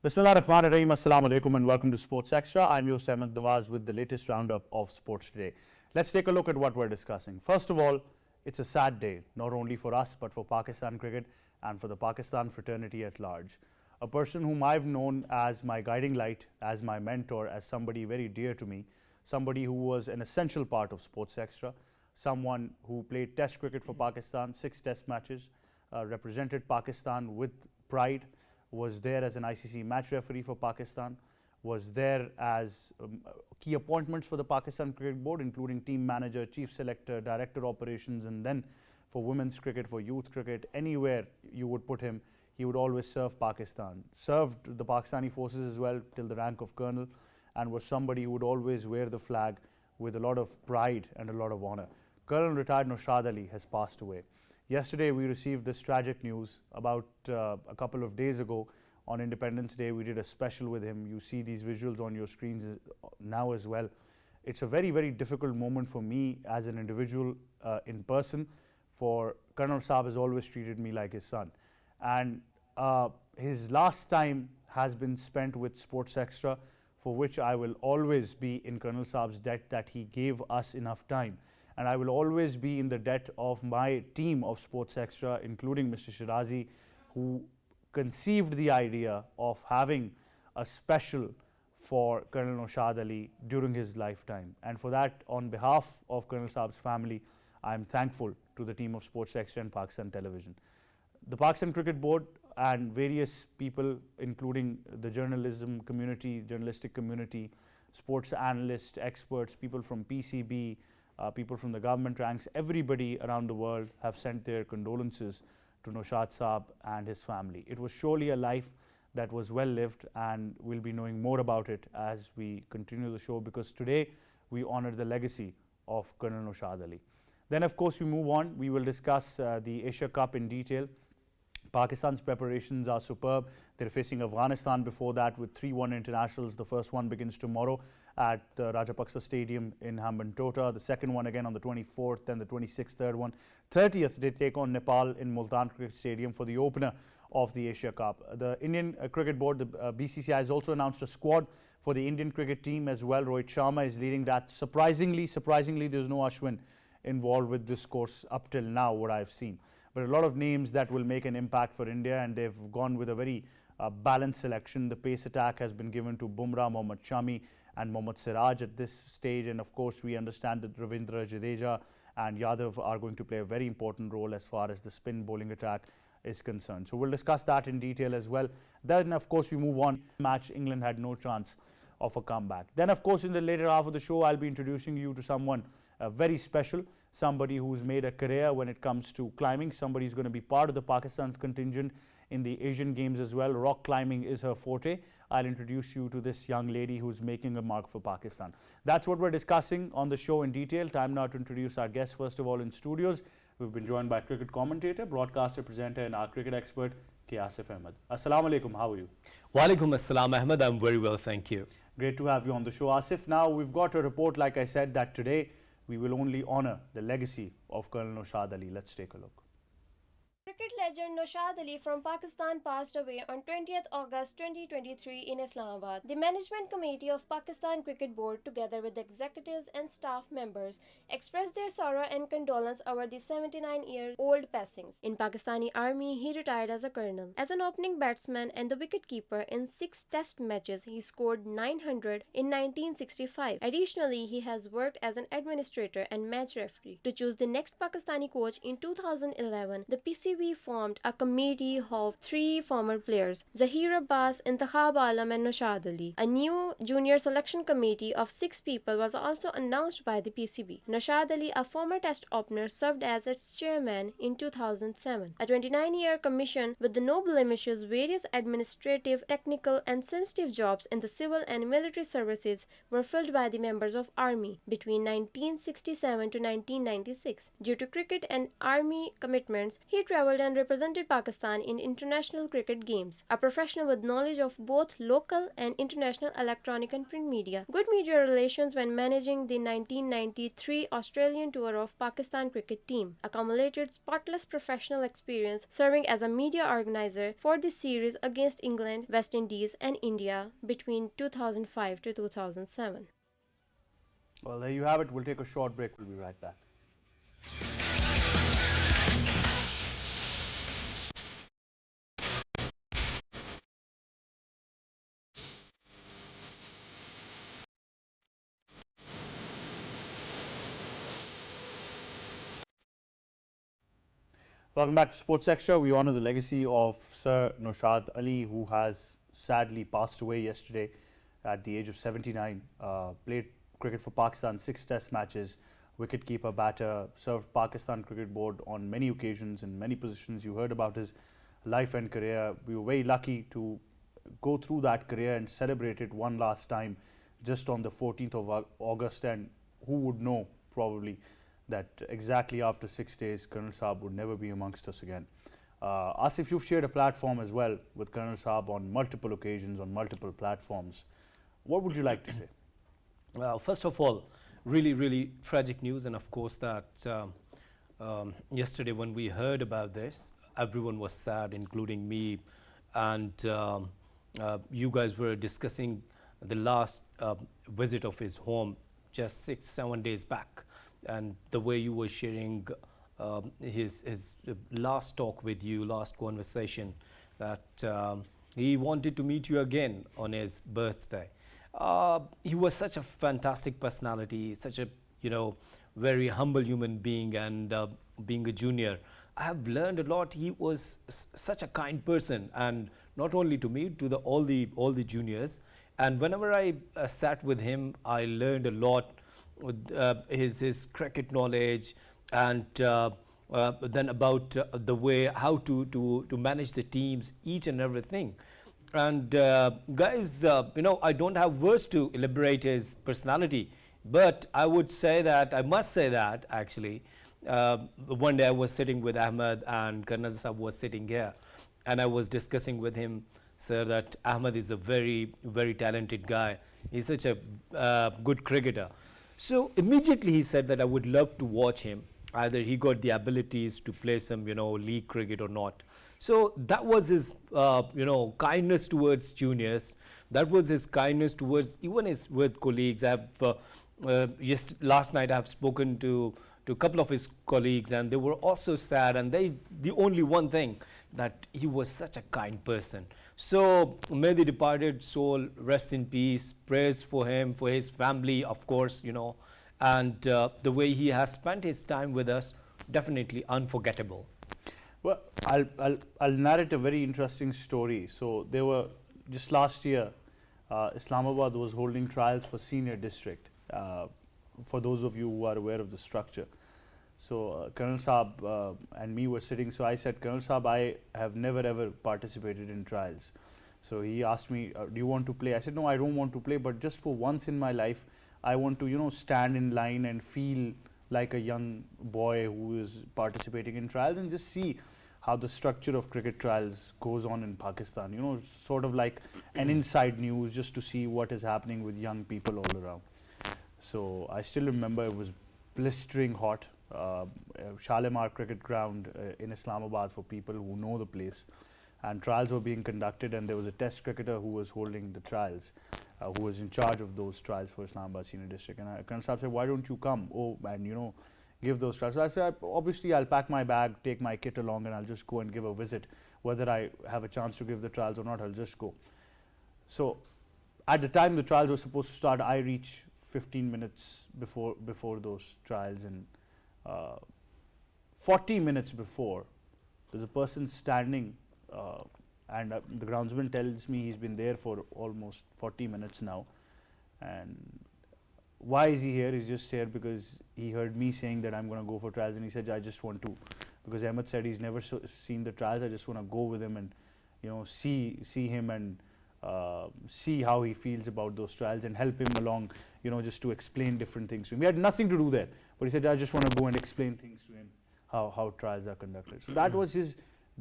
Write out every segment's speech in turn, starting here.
Bismillah Rahman Rahim. Assalamu alaikum and welcome to Sports Extra. I'm your Ahmed Nawaz with the latest roundup of sports today. Let's take a look at what we're discussing. First of all, it's a sad day, not only for us but for Pakistan cricket and for the Pakistan fraternity at large. A person whom I've known as my guiding light, as my mentor, as somebody very dear to me, somebody who was an essential part of Sports Extra, someone who played Test cricket for Pakistan, 6 Test matches, represented Pakistan with pride, was there as an ICC match referee for Pakistan, was there as key appointments for the Pakistan Cricket Board, including team manager, chief selector, director operations, and then for women's cricket, for youth cricket, anywhere you would put him, he would always serve Pakistan. Served the Pakistani forces as well till the rank of colonel, and was somebody who would always wear the flag with a lot of pride and a lot of honor. Colonel retired Naushad Ali has passed away. Yesterday we received this tragic news. About a couple of days ago on Independence Day we did a special with him. You see these visuals on your screens now as well. It's a very difficult moment for me as an individual in person, for Colonel Saab has always treated me like his son, and his last time has been spent with Sports Extra, for which I will always be in Colonel Saab's debt that he gave us enough time. And I will always be in the debt of my team of Sports Extra, including Mr. Shirazi, who conceived the idea of having a special for Colonel Naushad Ali during his lifetime. And for that, on behalf of Colonel Saab's family, I am thankful to the team of Sports Extra and Pakistan Television. The Pakistan Cricket Board and various people, including the journalistic community, sports analysts, experts, people from PCB, people from the government ranks, everybody around the world have sent their condolences to Naushad Saab and his family. It was surely a life that was well lived, and we'll be knowing more about it as we continue the show, because today we honor the legacy of Colonel Naushad Ali. Then of course we move on. We will discuss the Asia Cup in detail. Pakistan's preparations are superb. They're facing Afghanistan before that with 3-1 internationals. The first one begins tomorrow at the Rajapaksa Stadium in Hambantota. The second one again on the 24th, and the 26th, third one. 30th, they take on Nepal in Multan Cricket Stadium for the opener of the Asia Cup. The Indian Cricket Board, the BCCI, has also announced a squad for the Indian cricket team as well. Rohit Sharma is leading that. Surprisingly, there's no Ashwin involved with this course up till now, what I've seen. But a lot of names that will make an impact for India, and they've gone with a very balanced selection. The pace attack has been given to Bumrah, Mohammad Shami and Mohammad Siraj at this stage, and of course we understand that Ravindra Jadeja and Yadav are going to play a very important role as far as the spin bowling attack is concerned. So we'll discuss that in detail as well. Then of course we move on. Match, England had no chance of a comeback. Then of course in the later half of the show I'll be introducing you to someone very special, somebody who's made a career when it comes to climbing, somebody who's going to be part of the Pakistan's contingent in the Asian Games as well. Rock climbing is her forte. I'll introduce you to this young lady who's making a mark for Pakistan. That's what we're discussing on the show in detail. Time now to introduce our guests. First of all, in studios, we've been joined by cricket commentator, broadcaster, presenter, and our cricket expert, K. Asif Ahmed. Assalamu alaikum, how are you? Walaikum assalam, Ahmed. I'm very well, thank you. Great to have you on the show, Asif. Now, we've got a report, like I said, that today we will only honor the legacy of Colonel Naushad Ali. Let's take a look. Cricket legend Naushad Ali from Pakistan passed away on 20th August 2023 in Islamabad. The Management Committee of Pakistan Cricket Board, together with executives and staff members, expressed their sorrow and condolence over the 79-year-old passings. In Pakistani Army, he retired as a colonel. As an opening batsman and the wicketkeeper in 6 Test matches, he scored 900 in 1965. Additionally, he has worked as an administrator and match referee. To choose the next Pakistani coach in 2011, the PCB formed a committee of 3 former players, Zahir Abbas, Intikhab Alam and Naushad Ali. A new junior selection committee of 6 people was also announced by the PCB. Naushad Ali, a former Test opener, served as its chairman in 2007. A 29-year commission with no blemishes, various administrative, technical and sensitive jobs in the civil and military services were filled by the members of Army between 1967 to 1996. Due to cricket and Army commitments, he traveled traveled and represented Pakistan in international cricket games. A professional with knowledge of both local and international electronic and print media. Good media relations when managing the 1993 Australian tour of Pakistan cricket team. Accumulated spotless professional experience serving as a media organizer for the series against England, West Indies and India between 2005 to 2007. Well, there you have it. We'll take a short break. We'll be right back. Welcome back to Sports Extra. We honor the legacy of Sir Naushad Ali, who has sadly passed away yesterday at the age of 79. Played cricket for Pakistan, 6 test matches, wicketkeeper, batter, served Pakistan Cricket Board on many occasions in many positions. You heard about his life and career. We were very lucky to go through that career and celebrate it one last time just on the 14th of August. And who would know, probably, that exactly after 6 days, Colonel Saab would never be amongst us again. Asif, you've shared a platform as well with Colonel Saab on multiple occasions, on multiple platforms. What would you like to say? Well, first of all, really, really tragic news, and of course that yesterday when we heard about this, everyone was sad, including me, and you guys were discussing the last visit of his home just 6-7 days back, and the way you were sharing his last talk with you, last conversation, that he wanted to meet you again on his birthday. He was such a fantastic personality, such a very humble human being, and being a junior, I have learned a lot. He was such a kind person, and not only to me, to all the juniors. And whenever I sat with him, I learned a lot. His cricket knowledge, and then about the way how to manage the teams, each and everything. And guys, I don't have words to elaborate his personality, but I must say that actually, one day I was sitting with Ahmed and Colonel Saab was sitting here, and I was discussing with him, sir, that Ahmed is a very, very talented guy. He's such a good cricketer. So immediately he said that I would love to watch him. Either he got the abilities to play some, league cricket or not. So that was his, kindness towards juniors. That was his kindness towards even with colleagues. Last night I have spoken to a couple of his colleagues, and they were also sad. And the only one thing, that he was such a kind person. So may the departed soul rest in peace. Prayers for him, for his family, of course, and the way he has spent his time with us, definitely unforgettable. Well, I'll narrate a very interesting story. So there were, just last year, Islamabad was holding trials for senior district, for those of you who are aware of the structure. So Colonel Saab and me were sitting. So I said, Colonel Saab, I have never ever participated in trials. So he asked me, do you want to play? I said, no, I don't want to play, but just for once in my life, I want to, stand in line and feel like a young boy who is participating in trials, and just see how the structure of cricket trials goes on in Pakistan. Sort of like an inside news, just to see what is happening with young people all around. So I still remember it was blistering hot. Shalimar cricket ground in Islamabad, for people who know the place, and trials were being conducted, and there was a test cricketer who was holding the trials, who was in charge of those trials for Islamabad Senior District. And Colonel Saab said, why don't you come and give those trials? So I said, obviously I'll pack my bag, take my kit along, and I'll just go and give a visit. Whether I have a chance to give the trials or not, I'll just go. So at the time the trials were supposed to start, I reached 15 minutes before those trials, and 40 minutes before, there's a person standing, and the groundsman tells me he's been there for almost 40 minutes now. And why is he here? He's just here because he heard me saying that I'm going to go for trials, and he said, I just want to, because Ahmed said he's never seen the trials, I just want to go with him and see him and see how he feels about those trials, and help him along, just to explain different things to him. He had nothing to do there, but he said, I just want to go and explain things to him, how trials are conducted. So that was his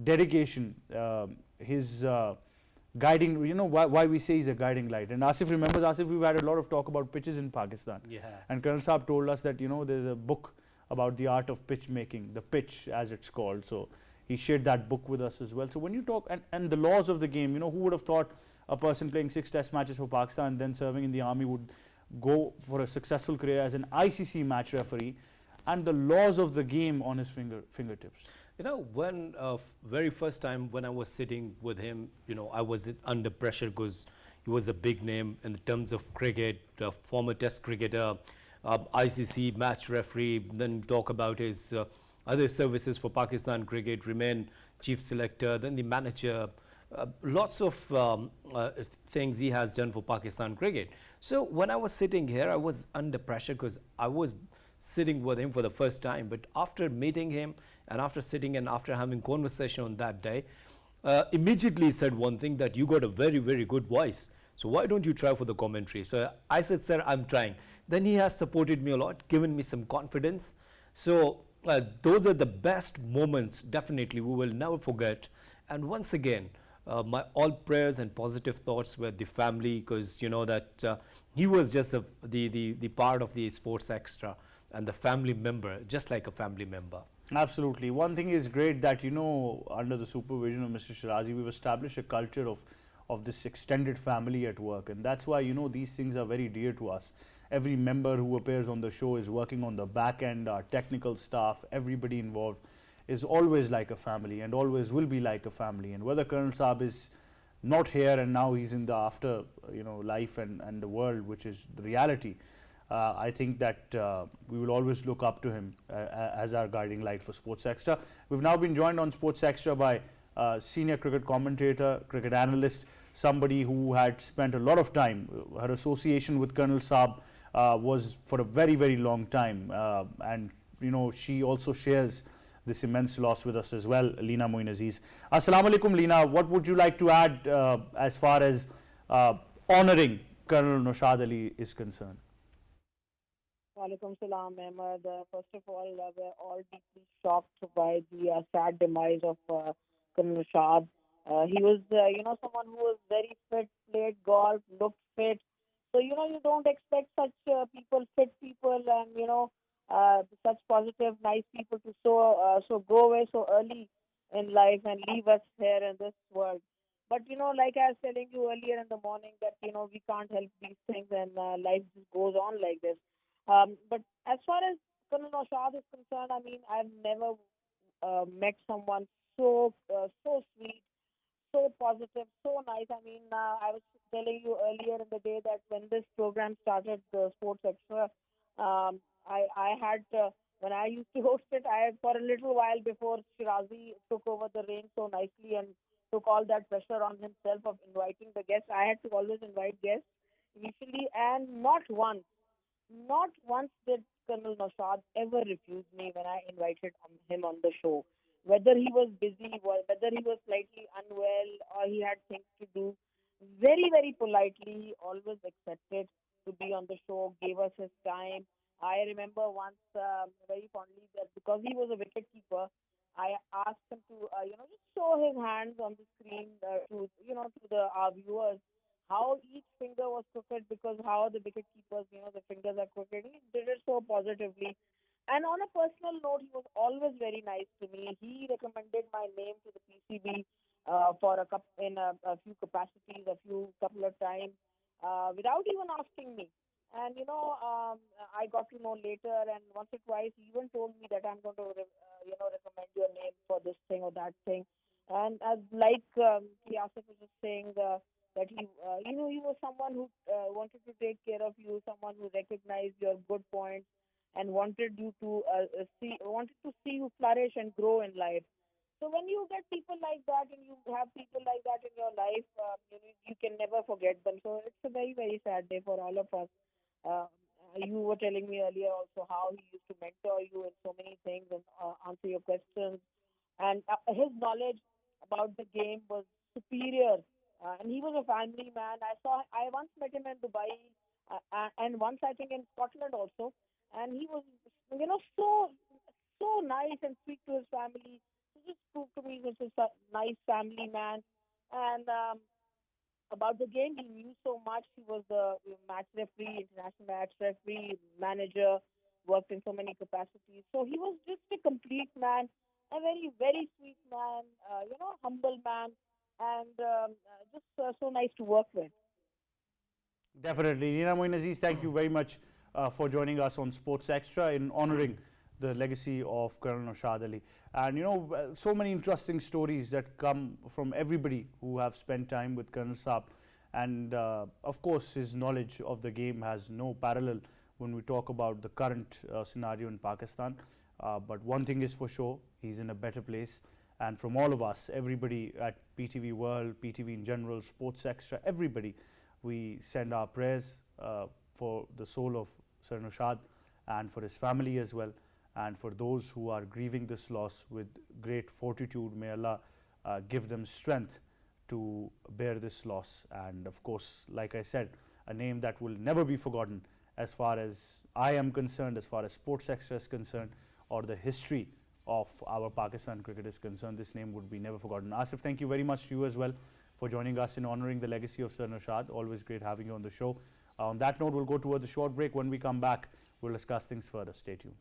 dedication, his guiding. You know why we say he's a guiding light. And Asif remembers. Asif, we've had a lot of talk about pitches in Pakistan. Yeah. And Colonel Saab told us that there's a book about the art of pitch making, the pitch as it's called. So he shared that book with us as well. So when you talk and the laws of the game, who would have thought a person playing 6 test matches for Pakistan and then serving in the army would go for a successful career as an ICC match referee, and the laws of the game on his fingertips. When very first time when I was sitting with him, I was under pressure because he was a big name in terms of cricket, former test cricketer, ICC match referee, then talk about his other services for Pakistan cricket, remain chief selector, then the manager, lots of things he has done for Pakistan cricket. So when I was sitting here, I was under pressure because I was sitting with him for the first time. But after meeting him and after sitting and after having conversation on that day, immediately said one thing, that you got a very, very good voice. So why don't you try for the commentary? So I said, sir, I'm trying. Then he has supported me a lot, given me some confidence. So those are the best moments, definitely, we will never forget. And once again, my all prayers and positive thoughts with the family, because that he was just the part of the Sports Extra and the family member, just like a family member. Absolutely. One thing is great that, under the supervision of Mr. Shirazi, we've established a culture of this extended family at work. And that's why, these things are very dear to us. Every member who appears on the show is working on the back end, our technical staff, everybody involved is always like a family and always will be like a family. And whether Colonel Saab is not here and now he's in the after, life and the world, which is the reality, I think that we will always look up to him as our guiding light for Sports Extra. We've now been joined on Sports Extra by senior cricket commentator, cricket analyst, somebody who had spent a lot of time. Her association with Colonel Saab was for a very, very long time. And, she also shares this immense loss with us as well, Leena Moin Aziz. Assalamu alaikum, Leena. What would you like to add as far as honoring Colonel Naushad Ali is concerned? Walaikum salam, Ahmed. First of all, we're all deeply shocked by the sad demise of Colonel Naushad. He was, someone who was very fit, played golf, looked fit. So, you don't expect such people, fit people, and, such positive, nice people to so go away so early in life and leave us here in this world. But, like I was telling you earlier in the morning that, we can't help these things and life just goes on like this. But as far as Colonel Naushad is concerned, I mean, I've never met someone so sweet, so positive, so nice. I mean, I was telling you earlier in the day that when this program started, the Sports Extra, I had when I used to host it, I for a little while before Shirazi took over the reins so nicely and took all that pressure on himself of inviting the guests. I had to always invite guests initially, and not once did Colonel Naushad ever refuse me when I invited him on the show. Whether he was busy, whether he was slightly unwell, or he had things to do, very, very politely, he always accepted to be on the show, gave us his time. I remember once very fondly that because he was a wicket keeper, I asked him to, just show his hands on the screen to the our viewers how each finger was crooked because how the wicket keepers, the fingers are crooked. He did it so positively. And on a personal note, he was always very nice to me. He recommended my name to the PCB for a few capacities, a few couple of times, without even asking me. And I got to know later, and once or twice, he even told me that I'm going to, recommend your name for this thing or that thing. And like Yasif was just saying, that he was someone who wanted to take care of you, someone who recognized your good points and wanted to see you flourish and grow in life. So when you get people like that and you have people like that in your life, you can never forget them. So it's a very, very sad day for all of us. Uh, you were telling me earlier also how he used to mentor you in so many things and answer your questions. And his knowledge about the game was superior. And he was a family man. I once met him in Dubai, and once I think in Scotland also. And he was, so so nice and sweet to his family. He just proved to me he was a nice family man. And about the game, he knew so much. He was the match referee, international match referee, manager, worked in so many capacities. So he was just a complete man, a very, very sweet man, humble man, and just so nice to work with. Definitely. Nina Moin Aziz, thank you very much for joining us on Sports Extra in honoring the legacy of Colonel Naushad Ali. And so many interesting stories that come from everybody who have spent time with Colonel Saab. And of course, his knowledge of the game has no parallel when we talk about the current scenario in Pakistan. But one thing is for sure, he's in a better place. And from all of us, everybody at PTV World, PTV in general, Sports Extra, everybody, we send our prayers for the soul of Sir Naushad and for his family as well, and for those who are grieving this loss with great fortitude. May Allah give them strength to bear this loss. And of course, like I said, a name that will never be forgotten as far as I am concerned, as far as Sports Extra is concerned, or the history of our Pakistan cricket is concerned. This name would be never forgotten. Asif, thank you very much to you as well for joining us in honoring the legacy of Sir Naushad. Always great having you on the show. On that note, we'll go towards a short break. When we come back, we'll discuss things further. Stay tuned.